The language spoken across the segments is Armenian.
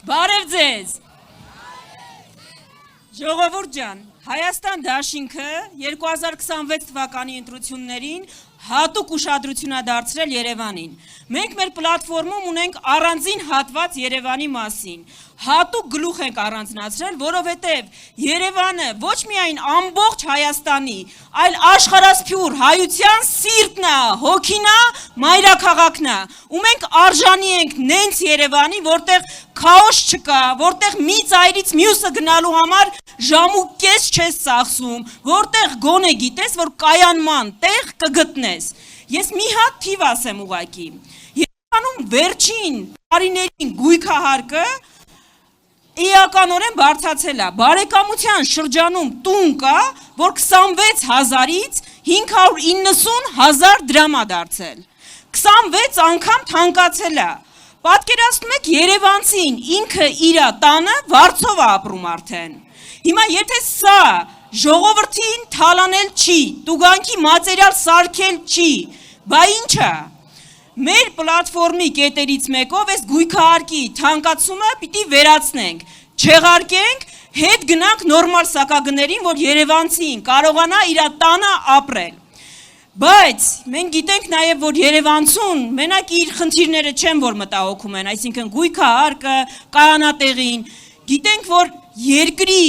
Բարև ձեզ։ Ժողովուրդ ջան, Հայաստան դաշինքը 2026 թվականի ընտրություններին հատուկ ուշադրություն է դարձրել Երևանին։ Մենք մեր պլատֆորմում ունենք առանձին հատված Երևանի մասին։ Հատուկ գլուխ ենք առանձնացրել, որովհետև Երևանը ոչ միայն ամբողջ Հայաստանի, այլ աշխարհասփյուր հայության սիրտն է, հոգին է, մայրաքաղաքն է։ Ու մենք արժանի ենք նենց Երևանի, որտեղ քաոս չկա, որտեղ մի ծայրից մյուսը գնալու համար ժամուկես չես ծախսում, որտեղ գոնե գիտես, որ կայանման տեղ կգտնես։ Ես մի հատ թիվ ասեմ ուղղակի։ Երևանում վերջին տարիներին գույքահարկը էականորեն բարձրացել է։ Բարեկամության շրջանում տուն կա, որ 26,000-ից 590,000 դրամ է դարձել։ 26 անգամ թանկացել է։ Պատկերացնում եք Երևանցին ինքը իր տանը վարձով է ապրում արդեն։ Հիմա եթե սա ժողովրդին թալանել չի, տուգանքի մատերիալ սարքել չի, բա ինչ է։ Մեր պլատֆորմի կետերից մեկով այս գույքահարկի թանկացումը պիտի վերացնենք, չեղարկենք, հետ գնանք նորմալ սակագներին, որ երևանցին կարողանա իր տանը ապրել։ Բայց մենք գիտենք նաև, որ Երևանցուն մենակ իր խնդիրները չեն, որ մտահոգում են, այսինքն գույքահարկը, կայանատեղին, գիտենք, որ երկրի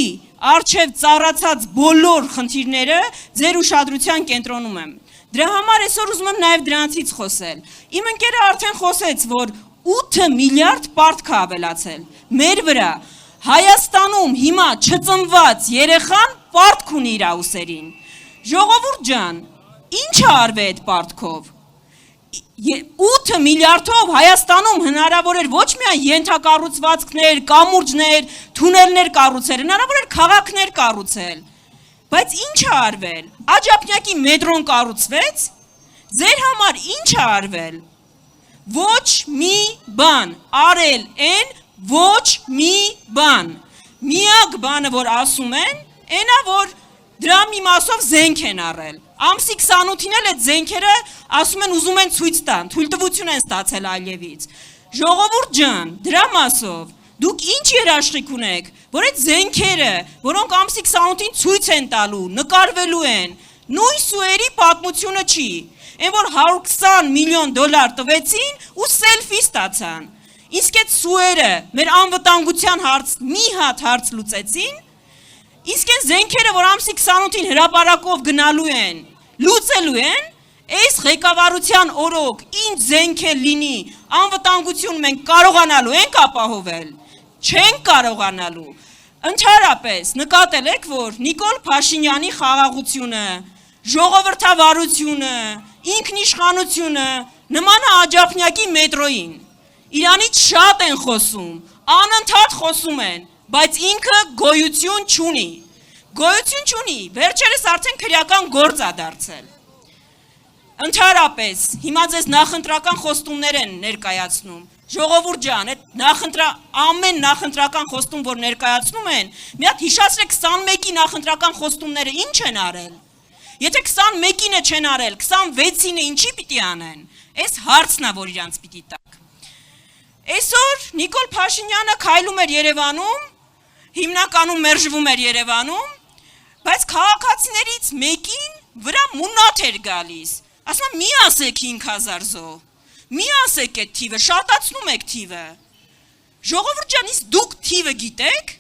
առջև ծառացած բոլոր խնդիրները ձեր ուշադրության կենտրոնում են։ Դրա համար այսօր ուզում եմ նաև դրանցից խոսել։ Իմ ընկերը արդեն խոսեց, որ 8 միլիարդ պարտք է ավելացել մեր վրա։ Հայաստանում հիմա չծնված երեխան պարտք ունի իր ուսերին։ Ժողովուրդ ջան, ինչ է արվել այդ պարտքով։ 8 միլիարդով Հայաստանում հնարավոր էր ոչ միայն ենթակառուցվածքներ, կամուրջներ, թունելներ կառուցել, հնարավոր էր քաղաքներ կառուցել։ Բայց ինչ է արվել։ Աջափնյակի մետրոն կառուցվեց, ձեր համար ինչ է արվել։ Ոչ մի բան, արել են ոչ մի բան։ Միակ բանը, որ ասում են, այնա, որ դրա մի մասով զենք են առել։ Ամսի 28-ին էլ այդ զենքերը ասում են ուզում են ցույց տան, թույլտվություն են ստացել Ալիևից։ Ժողովուրդ ջան, դրա մասով դուք ինչ երաշխիք ունեք, որ այդ զենքերը, որոնք ամսի 28-ին ցույց են տալու, նկարվելու են, նույն սուերի պատմությունը չի։ Այն որ 120 միլիոն դոլար տվեցին ու սելֆի ստացան։ Իսկ այդ սուերը մեր անվտանգության հարց մի հատ հարց լուծեցին։ Իսկ այն զենքերը, որ ամսի 28-ին հրապարակով գնալու են, լուծելու են, այս ղեկավարության օրոք ինչ զենք է լինի, անվտանգություն մենք կարողանալու ենք ապահովել, չենք կարողանալու։ Ընդհանրապես նկատել եք, որ Նիկոլ Փաշինյանի խաղաղությունը, ժողովրդավարությունը, ինքնիշխանությունը նման է Աջափնյակի մետրոյին։ Իրանից շատ են խոսում, անընդհատ խոսում են, բայց ինքը գոյություն չունի։ Գոյություն չունի, վերջերս արդեն քրեական գործ է դարձել։ Ընդհանրապես, հիմա ձեզ նախընտրական խոստումներ են ներկայացնում։ Ժողովուրդ ջան, այդ ամեն նախընտրական խոստում, որ ներկայացնում են, մի հատ հիշացրեք 21-ի նախընտրական խոստումները ինչ են արել։ Եթե 21-ինը չեն արել, 26-ինը ինչի պիտի անեն։ Այս հարցն է, որ իրանց պիտի տակ։ Այսօր Նիկոլ Փաշինյանը քայլում էր Երևանում, հիմնականում մերժվում էր Երևանում, բայց քաղաքացիներից մեկին վրա մունատ էր գալիս։ Ասում եմ մի ասեք 5000 զոհ, մի ասեք այդ թիվը, շատացնում եք թիվը։ Ժողովուրդ ջան, իսկ դուք թիվը գիտեք։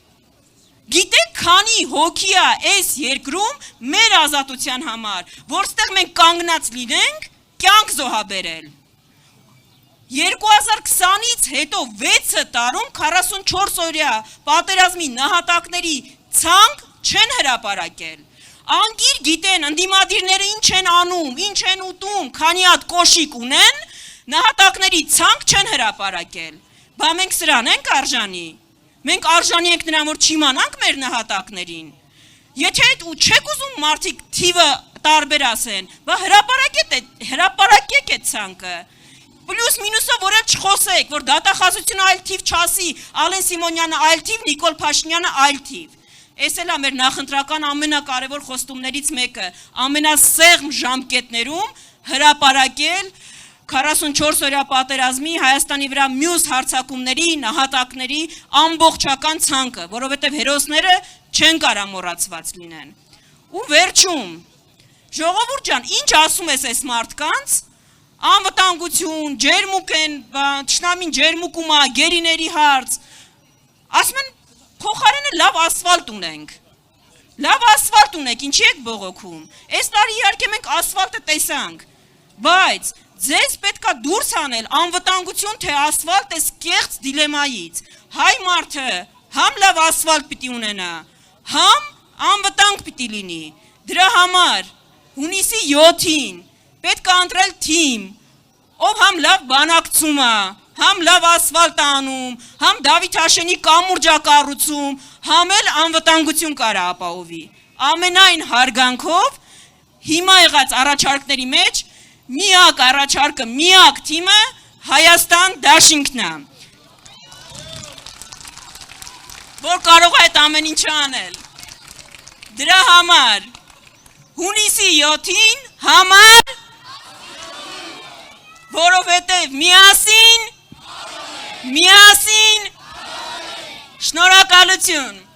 Գիտեք քանի հոգի է այս երկրում մեր ազատության համար, որ ստեղ մենք կանգնած լինենք, կյանք զոհաբերել։ 2020-ից հետո 6 տարում 44 օրյա պատերազմի նահատակների ցանկ չեն հրապարակել։ Անգիր գիտեն ընդդիմադիրները ինչ են անում, ինչ են ուտում, քանի հատ կոշիկ ունեն, նահատակների ցանկ չեն հրապարակել։ Բա մենք սրան ենք արժանի։ Մենք արժանի ենք նրան, որ չիմանանք մեր նահատակներին։ Եթե չեք ուզում մարդիկ թիվը տարբեր ասեն, բա հրապարակեք այդ ցանկը։ Պլյուս մինուսը, որ էլ չխոսեք, որ դատախազությունը այլ թիվ չասի, Ալեն Սիմոնյանը այլ թիվ, Նիկոլ Փաշինյանը այլ թիվ։ Այս էլ է մեր նախընտրական ամենակարևոր խոստումներից մեկը, ամենասեղմ ժամկետներում հրապարակել 44 օրյա պատերազմի Հայաստանի վրա մյուս հարձակումների, նահատակների ամբողջական ցանկը, որովհետև հերոսները չեն կարա մոռացված լինեն։ Ու վերջում, ժողովուրդ ջան, ինչ ասում ես այս մարդկանց, անվտանգություն, ջերմուկ են, թշնամին ջերմուկում է, գերիների հարց, ասում են փոխարենը լավ ասֆալտ ունենք, լավ ասֆալտ ունենք, ինչի եք բողոքում, այս տարի իհարկե մենք ասֆալտը տեսանք, բայց ձեզ պետքա դուրս անել անվտանգություն, թե ասֆալտ էս կեղծ դիլեմայից, հայ մարդը համ լավ ասֆալտ պիտի ունենա, համ անվտանգ պիտի լինի, դրա համար հունիսի 7-ին պետք է ընտրել թիմ, ով համ լավ բանակցում է, համ լավ ասֆալտ անում, համ Դավիթ Հաշենի կամուրջ է կառուցում, համ էլ անվտանգություն կարա ապահովի։ Ամենայն հարգանքով հիմա եղած առաջարկների մեջ միակ առաջարկը, միակ թիմը Հայաստան դաշինքն է, որ կարող է այդ ամեն ինչը անել։ Դրա համար հունիսի 7-ին համար, որովհետև միասին, շնորհակալություն։